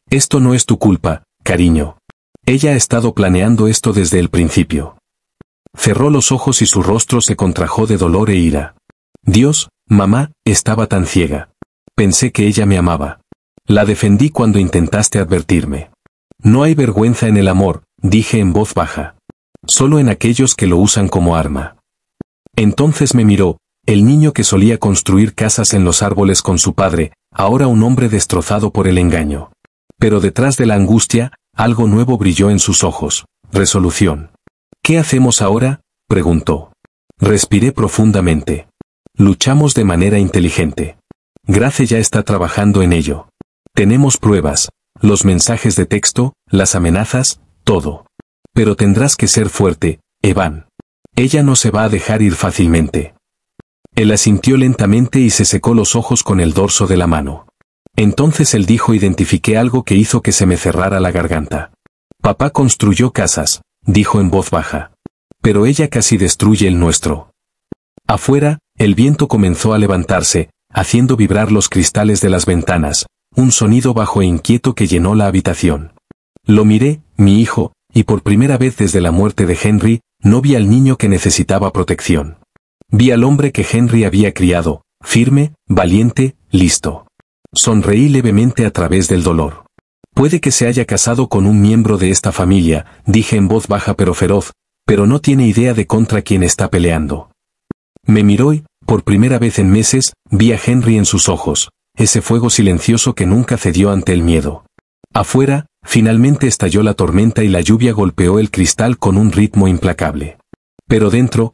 «Esto no es tu culpa, cariño. Ella ha estado planeando esto desde el principio». Cerró los ojos y su rostro se contrajo de dolor e ira. «Dios, mamá, estaba tan ciega. Pensé que ella me amaba. La defendí cuando intentaste advertirme. No hay vergüenza en el amor», dije en voz baja. «Solo en aquellos que lo usan como arma». Entonces me miró, el niño que solía construir casas en los árboles con su padre, ahora un hombre destrozado por el engaño. Pero detrás de la angustia, algo nuevo brilló en sus ojos, resolución. ¿Qué hacemos ahora?, preguntó. Respiré profundamente. Luchamos de manera inteligente. Grace ya está trabajando en ello. Tenemos pruebas, los mensajes de texto, las amenazas, todo. Pero tendrás que ser fuerte, Evan. Ella no se va a dejar ir fácilmente. Él asintió lentamente y se secó los ojos con el dorso de la mano. Entonces él dijo: identifiqué algo que hizo que se me cerrara la garganta. Papá construyó casas, dijo en voz baja. Pero ella casi destruye el nuestro. Afuera, el viento comenzó a levantarse, haciendo vibrar los cristales de las ventanas, un sonido bajo e inquieto que llenó la habitación. Lo miré, mi hijo, y por primera vez desde la muerte de Henry, no vi al niño que necesitaba protección. Vi al hombre que Henry había criado, firme, valiente, listo. Sonreí levemente a través del dolor. Puede que se haya casado con un miembro de esta familia, dije en voz baja pero feroz, pero no tiene idea de contra quién está peleando. Me miró y, por primera vez en meses, vi a Henry en sus ojos, ese fuego silencioso que nunca cedió ante el miedo. Afuera, finalmente estalló la tormenta y la lluvia golpeó el cristal con un ritmo implacable. Pero dentro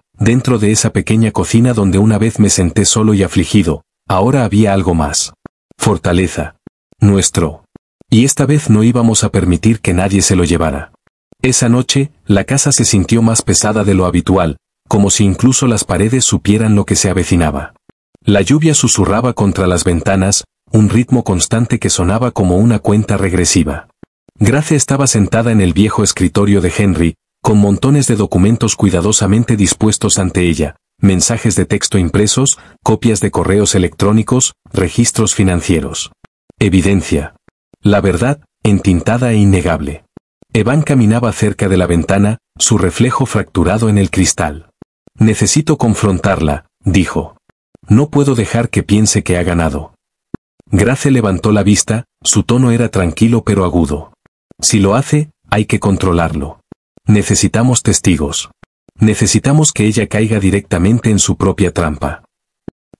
de esa pequeña cocina donde una vez me senté solo y afligido, ahora había algo más. Fortaleza. Nuestro. Y esta vez no íbamos a permitir que nadie se lo llevara. Esa noche, la casa se sintió más pesada de lo habitual, como si incluso las paredes supieran lo que se avecinaba. La lluvia susurraba contra las ventanas, un ritmo constante que sonaba como una cuenta regresiva. Grace estaba sentada en el viejo escritorio de Henry, con montones de documentos cuidadosamente dispuestos ante ella, mensajes de texto impresos, copias de correos electrónicos, registros financieros. Evidencia. La verdad, entintada e innegable. Evan caminaba cerca de la ventana, su reflejo fracturado en el cristal. Necesito confrontarla, dijo. No puedo dejar que piense que ha ganado. Grace levantó la vista, su tono era tranquilo pero agudo. Si lo hace, hay que controlarlo. Necesitamos testigos. Necesitamos que ella caiga directamente en su propia trampa.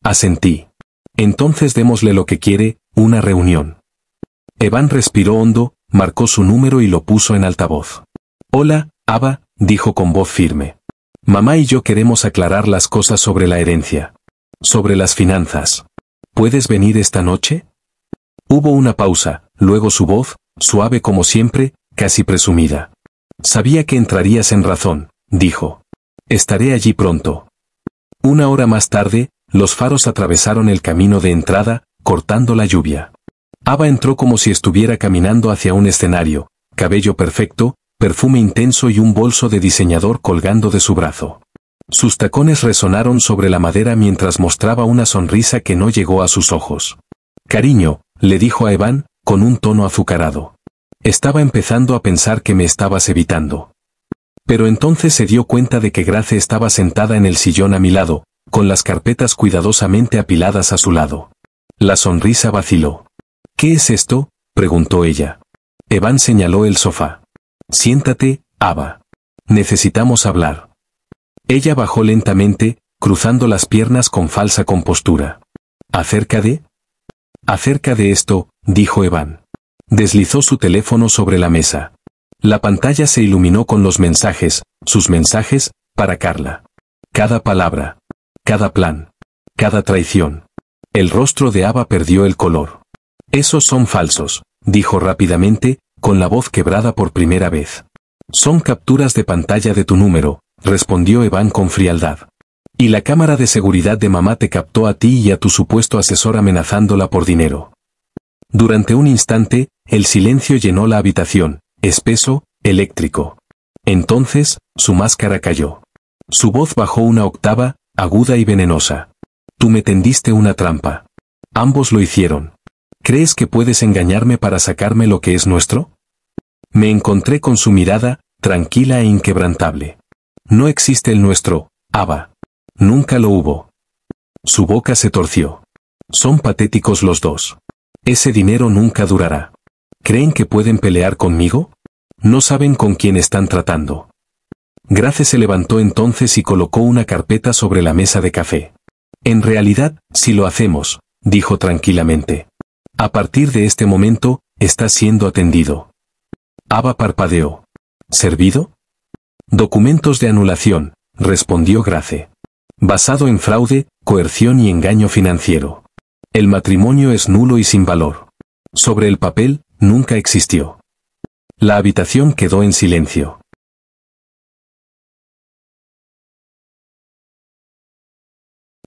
Asentí. Entonces démosle lo que quiere, una reunión. Evan respiró hondo, marcó su número y lo puso en altavoz. Hola, Ava, dijo con voz firme. Mamá y yo queremos aclarar las cosas sobre la herencia. Sobre las finanzas. ¿Puedes venir esta noche? Hubo una pausa, luego su voz, suave como siempre, casi presumida. Sabía que entrarías en razón, dijo. Estaré allí pronto. Una hora más tarde, los faros atravesaron el camino de entrada, cortando la lluvia. Ava entró como si estuviera caminando hacia un escenario, cabello perfecto, perfume intenso y un bolso de diseñador colgando de su brazo. Sus tacones resonaron sobre la madera mientras mostraba una sonrisa que no llegó a sus ojos. Cariño, le dijo a Evan, con un tono azucarado. Estaba empezando a pensar que me estabas evitando. Pero entonces se dio cuenta de que Grace estaba sentada en el sillón a mi lado, con las carpetas cuidadosamente apiladas a su lado. La sonrisa vaciló. ¿Qué es esto?, preguntó ella. Evan señaló el sofá. Siéntate, Ava. Necesitamos hablar. Ella bajó lentamente, cruzando las piernas con falsa compostura. ¿Acerca de? Acerca de esto, dijo Evan. Deslizó su teléfono sobre la mesa. La pantalla se iluminó con los mensajes, sus mensajes, para Carla. Cada palabra. Cada plan. Cada traición. El rostro de Ava perdió el color. Esos son falsos, dijo rápidamente, con la voz quebrada por primera vez. Son capturas de pantalla de tu número, respondió Evan con frialdad. Y la cámara de seguridad de mamá te captó a ti y a tu supuesto asesor amenazándola por dinero. Durante un instante, el silencio llenó la habitación, espeso, eléctrico. Entonces, su máscara cayó. Su voz bajó una octava, aguda y venenosa. Tú me tendiste una trampa. Ambos lo hicieron. ¿Crees que puedes engañarme para sacarme lo que es nuestro? Me encontré con su mirada, tranquila e inquebrantable. No existe el nuestro, Ava. Nunca lo hubo. Su boca se torció. Son patéticos los dos. Ese dinero nunca durará. ¿Creen que pueden pelear conmigo? No saben con quién están tratando. Grace se levantó entonces y colocó una carpeta sobre la mesa de café. En realidad, si lo hacemos, dijo tranquilamente. A partir de este momento, está siendo atendido. Ava parpadeó. ¿Servido? Documentos de anulación, respondió Grace. Basado en fraude, coerción y engaño financiero. El matrimonio es nulo y sin valor. Sobre el papel, nunca existió. La habitación quedó en silencio.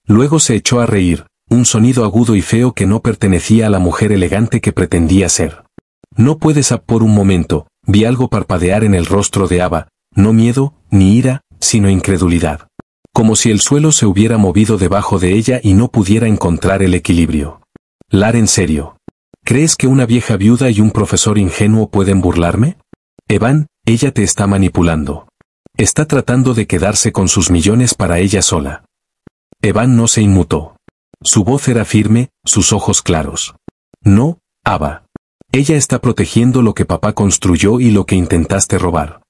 Luego se echó a reír, un sonido agudo y feo que no pertenecía a la mujer elegante que pretendía ser. No puedes por un momento, vi algo parpadear en el rostro de Ava, no miedo, ni ira, sino incredulidad. Como si el suelo se hubiera movido debajo de ella y no pudiera encontrar el equilibrio. Lar, en serio. ¿Crees que una vieja viuda y un profesor ingenuo pueden burlarme? Evan, ella te está manipulando. Está tratando de quedarse con sus millones para ella sola. Evan no se inmutó. Su voz era firme, sus ojos claros. No, Ava. Ella está protegiendo lo que papá construyó y lo que intentaste robar.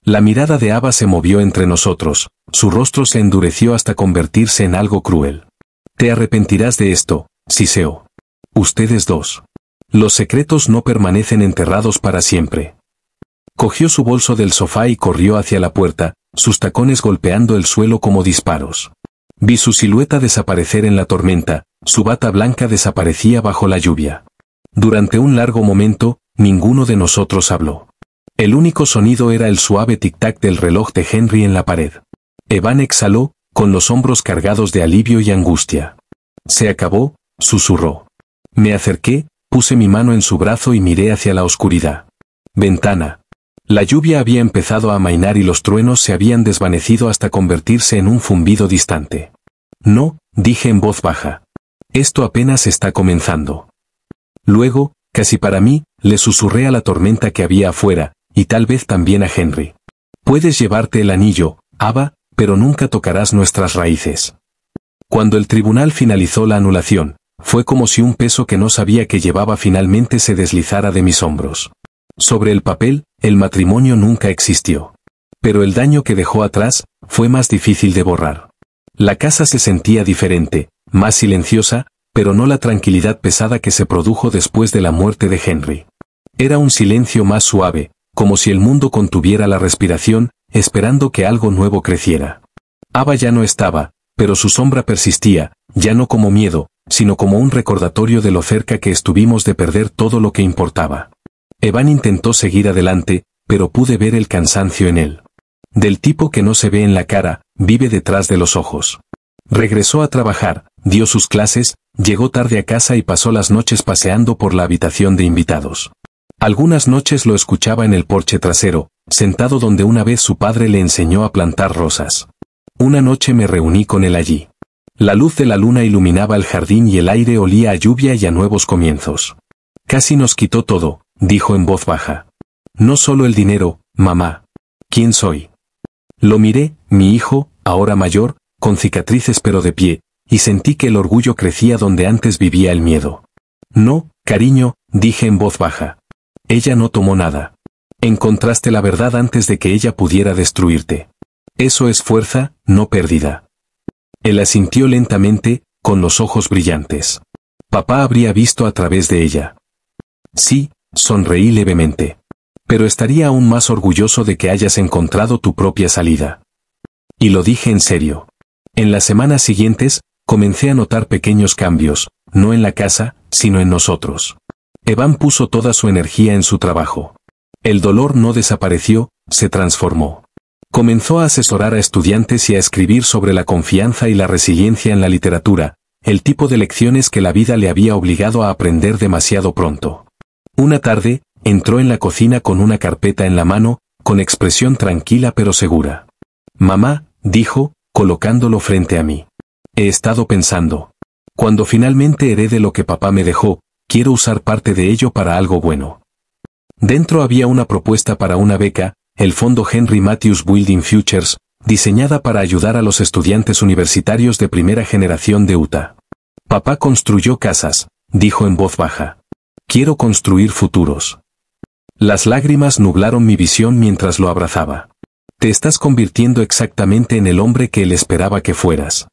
La mirada de Ava se movió entre nosotros, su rostro se endureció hasta convertirse en algo cruel. Te arrepentirás de esto, Siseo. Ustedes dos. Los secretos no permanecen enterrados para siempre. Cogió su bolso del sofá y corrió hacia la puerta, sus tacones golpeando el suelo como disparos. Vi su silueta desaparecer en la tormenta, su bata blanca desaparecía bajo la lluvia. Durante un largo momento, ninguno de nosotros habló. El único sonido era el suave tic-tac del reloj de Henry en la pared. Evan exhaló, con los hombros cargados de alivio y angustia. Se acabó, susurró. Me acerqué, puse mi mano en su brazo y miré hacia la oscuridad. Ventana. La lluvia había empezado a amainar y los truenos se habían desvanecido hasta convertirse en un zumbido distante. No, dije en voz baja. Esto apenas está comenzando. Luego, casi para mí, le susurré a la tormenta que había afuera, y tal vez también a Henry. Puedes llevarte el anillo, Ava, pero nunca tocarás nuestras raíces. Cuando el tribunal finalizó la anulación, fue como si un peso que no sabía que llevaba finalmente se deslizara de mis hombros. Sobre el papel, el matrimonio nunca existió. Pero el daño que dejó atrás, fue más difícil de borrar. La casa se sentía diferente, más silenciosa, pero no la tranquilidad pesada que se produjo después de la muerte de Henry. Era un silencio más suave, como si el mundo contuviera la respiración, esperando que algo nuevo creciera. Ava ya no estaba, pero su sombra persistía, ya no como miedo, sino como un recordatorio de lo cerca que estuvimos de perder todo lo que importaba. Evan intentó seguir adelante, pero pude ver el cansancio en él. Del tipo que no se ve en la cara, vive detrás de los ojos. Regresó a trabajar, dio sus clases, llegó tarde a casa y pasó las noches paseando por la habitación de invitados. Algunas noches lo escuchaba en el porche trasero, sentado donde una vez su padre le enseñó a plantar rosas. Una noche me reuní con él allí. La luz de la luna iluminaba el jardín y el aire olía a lluvia y a nuevos comienzos. Casi nos quitó todo, dijo en voz baja. No solo el dinero, mamá. ¿Quién soy? Lo miré, mi hijo, ahora mayor, con cicatrices pero de pie, y sentí que el orgullo crecía donde antes vivía el miedo. No, cariño, dije en voz baja. Ella no tomó nada. Encontraste la verdad antes de que ella pudiera destruirte. Eso es fuerza, no pérdida. Él asintió lentamente, con los ojos brillantes. Papá habría visto a través de ella. Sí, sonreí levemente. Pero estaría aún más orgulloso de que hayas encontrado tu propia salida. Y lo dije en serio. En las semanas siguientes, comencé a notar pequeños cambios, no en la casa, sino en nosotros. Evan puso toda su energía en su trabajo. El dolor no desapareció, se transformó. Comenzó a asesorar a estudiantes y a escribir sobre la confianza y la resiliencia en la literatura, el tipo de lecciones que la vida le había obligado a aprender demasiado pronto. Una tarde, entró en la cocina con una carpeta en la mano, con expresión tranquila pero segura. Mamá, dijo, colocándolo frente a mí. He estado pensando. Cuando finalmente herede lo que papá me dejó, quiero usar parte de ello para algo bueno. Dentro había una propuesta para una beca, el fondo Henry Matthews Building Futures, diseñada para ayudar a los estudiantes universitarios de primera generación de Utah. Papá construyó casas, dijo en voz baja. Quiero construir futuros. Las lágrimas nublaron mi visión mientras lo abrazaba. Te estás convirtiendo exactamente en el hombre que él esperaba que fueras.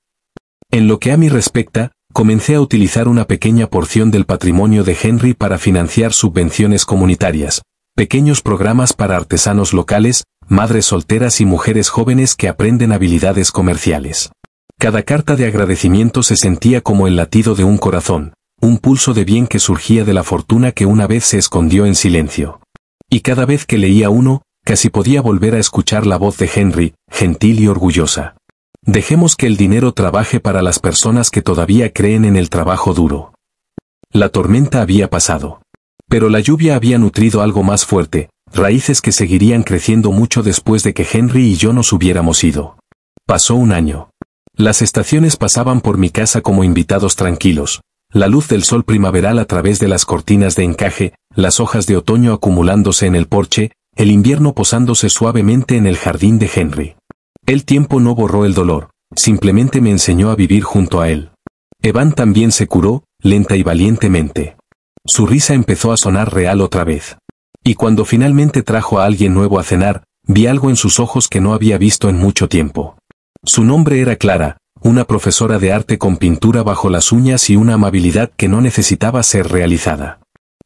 En lo que a mí respecta, comencé a utilizar una pequeña porción del patrimonio de Henry para financiar subvenciones comunitarias, pequeños programas para artesanos locales, madres solteras y mujeres jóvenes que aprenden habilidades comerciales. Cada carta de agradecimiento se sentía como el latido de un corazón, un pulso de bien que surgía de la fortuna que una vez se escondió en silencio. Y cada vez que leía uno, casi podía volver a escuchar la voz de Henry, gentil y orgullosa. Dejemos que el dinero trabaje para las personas que todavía creen en el trabajo duro. La tormenta había pasado. Pero la lluvia había nutrido algo más fuerte, raíces que seguirían creciendo mucho después de que Henry y yo nos hubiéramos ido. Pasó un año. Las estaciones pasaban por mi casa como invitados tranquilos, la luz del sol primaveral a través de las cortinas de encaje, las hojas de otoño acumulándose en el porche, el invierno posándose suavemente en el jardín de Henry. El tiempo no borró el dolor, simplemente me enseñó a vivir junto a él. Evan también se curó, lenta y valientemente. Su risa empezó a sonar real otra vez. Y cuando finalmente trajo a alguien nuevo a cenar, vi algo en sus ojos que no había visto en mucho tiempo. Su nombre era Clara, una profesora de arte con pintura bajo las uñas y una amabilidad que no necesitaba ser realizada.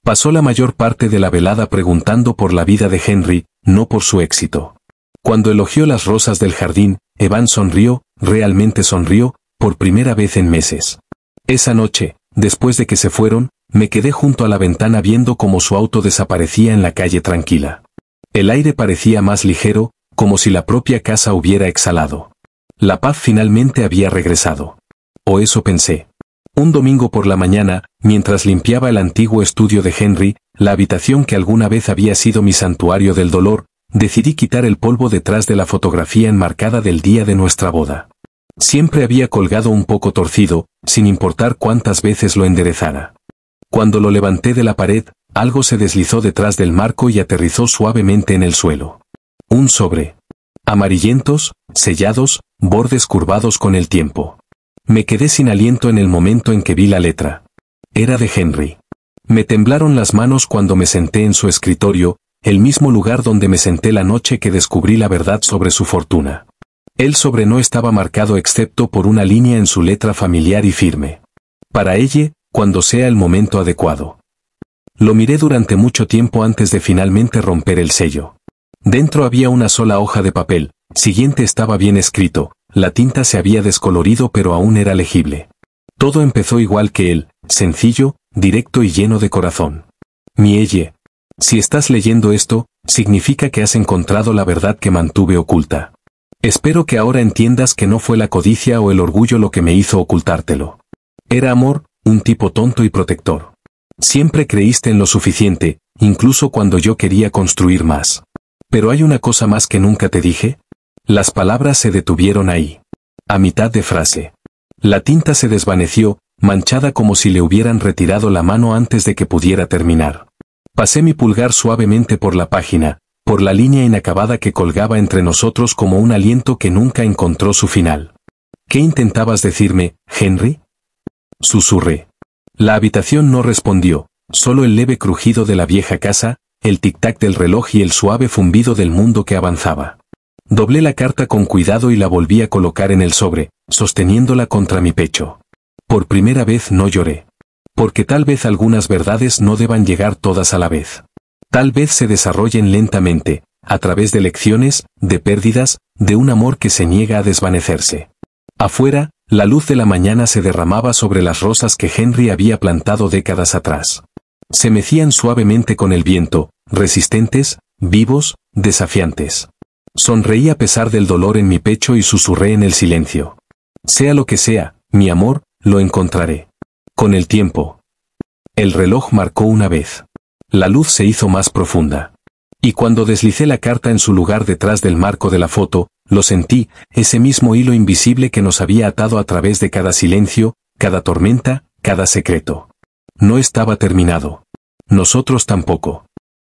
Pasó la mayor parte de la velada preguntando por la vida de Henry, no por su éxito. Cuando elogió las rosas del jardín, Evan sonrió, realmente sonrió, por primera vez en meses. Esa noche, después de que se fueron, me quedé junto a la ventana viendo cómo su auto desaparecía en la calle tranquila. El aire parecía más ligero, como si la propia casa hubiera exhalado. La paz finalmente había regresado. O eso pensé. Un domingo por la mañana, mientras limpiaba el antiguo estudio de Henry, la habitación que alguna vez había sido mi santuario del dolor, decidí quitar el polvo detrás de la fotografía enmarcada del día de nuestra boda. Siempre había colgado un poco torcido, sin importar cuántas veces lo enderezara. Cuando lo levanté de la pared, algo se deslizó detrás del marco y aterrizó suavemente en el suelo. Un sobre. Amarillentos, sellados, bordes curvados con el tiempo. Me quedé sin aliento en el momento en que vi la letra. Era de Henry. Me temblaron las manos cuando me senté en su escritorio, el mismo lugar donde me senté la noche que descubrí la verdad sobre su fortuna. El sobre no estaba marcado excepto por una línea en su letra familiar y firme. Para ella, cuando sea el momento adecuado. Lo miré durante mucho tiempo antes de finalmente romper el sello. Dentro había una sola hoja de papel, siguiente estaba bien escrito, la tinta se había descolorido pero aún era legible. Todo empezó igual que él, sencillo, directo y lleno de corazón. Mielle. Si estás leyendo esto, significa que has encontrado la verdad que mantuve oculta. Espero que ahora entiendas que no fue la codicia o el orgullo lo que me hizo ocultártelo. Era amor, un tipo tonto y protector. Siempre creíste en lo suficiente, incluso cuando yo quería construir más. Pero hay una cosa más que nunca te dije. Las palabras se detuvieron ahí. A mitad de frase. La tinta se desvaneció, manchada como si le hubieran retirado la mano antes de que pudiera terminar. Pasé mi pulgar suavemente por la página, por la línea inacabada que colgaba entre nosotros como un aliento que nunca encontró su final. ¿Qué intentabas decirme, Henry? Susurré. La habitación no respondió, solo el leve crujido de la vieja casa, el tic-tac del reloj y el suave zumbido del mundo que avanzaba. Doblé la carta con cuidado y la volví a colocar en el sobre, sosteniéndola contra mi pecho. Por primera vez no lloré. Porque tal vez algunas verdades no deban llegar todas a la vez. Tal vez se desarrollen lentamente, a través de lecciones, de pérdidas, de un amor que se niega a desvanecerse. Afuera, la luz de la mañana se derramaba sobre las rosas que Henry había plantado décadas atrás. Se mecían suavemente con el viento, resistentes, vivos, desafiantes. Sonreí a pesar del dolor en mi pecho y susurré en el silencio. Sea lo que sea, mi amor, lo encontraré. Con el tiempo. El reloj marcó una vez. La luz se hizo más profunda. Y cuando deslicé la carta en su lugar detrás del marco de la foto, lo sentí, ese mismo hilo invisible que nos había atado a través de cada silencio, cada tormenta, cada secreto. No estaba terminado. Nosotros tampoco.